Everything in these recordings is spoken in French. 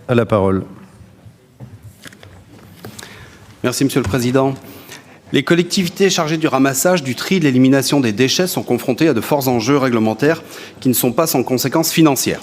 a la parole. Merci Monsieur le Président. Les collectivités chargées du ramassage, du tri et de l'élimination des déchets sont confrontées à de forts enjeux réglementaires qui ne sont pas sans conséquences financières.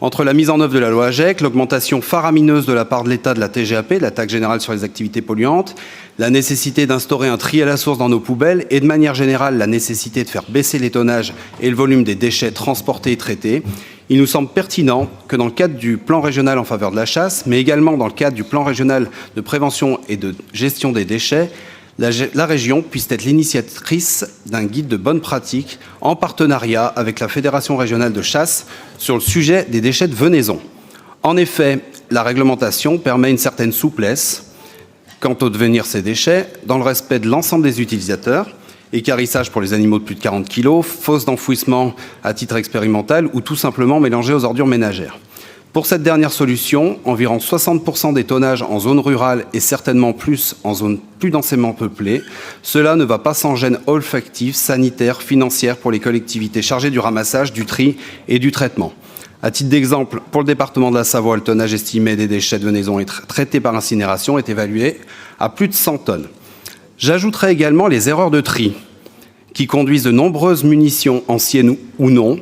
Entre la mise en œuvre de la loi AGEC, l'augmentation faramineuse de la part de l'État de la TGAP, la taxe générale sur les activités polluantes, la nécessité d'instaurer un tri à la source dans nos poubelles et de manière générale la nécessité de faire baisser les tonnages et le volume des déchets transportés et traités, il nous semble pertinent que dans le cadre du plan régional en faveur de la chasse, mais également dans le cadre du plan régional de prévention et de gestion des déchets, la région puisse être l'initiatrice d'un guide de bonnes pratiques en partenariat avec la Fédération régionale de chasse sur le sujet des déchets de venaison. En effet, la réglementation permet une certaine souplesse quant au devenir de ces déchets, dans le respect de l'ensemble des utilisateurs, équarrissage pour les animaux de plus de 40 kg, fosse d'enfouissement à titre expérimental ou tout simplement mélangé aux ordures ménagères. Pour cette dernière solution, environ 60% des tonnages en zone rurale et certainement plus en zone plus densément peuplée, cela ne va pas sans gêne olfactive, sanitaire, financière pour les collectivités chargées du ramassage, du tri et du traitement. À titre d'exemple, pour le département de la Savoie, le tonnage estimé des déchets de venaison traités par incinération est évalué à plus de 100 tonnes. J'ajouterai également les erreurs de tri qui conduisent de nombreuses munitions, anciennes ou non,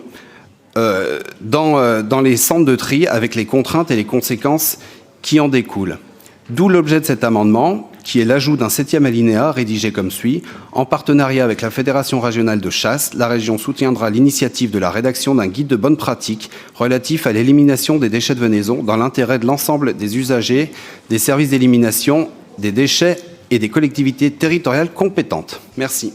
dans les centres de tri avec les contraintes et les conséquences qui en découlent. D'où l'objet de cet amendement, qui est l'ajout d'un 7e alinéa rédigé comme suit. En partenariat avec la Fédération régionale de chasse, la région soutiendra l'initiative de la rédaction d'un guide de bonnes pratiques relatif à l'élimination des déchets de venaison dans l'intérêt de l'ensemble des usagers, des services d'élimination des déchets et des collectivités territoriales compétentes. Merci.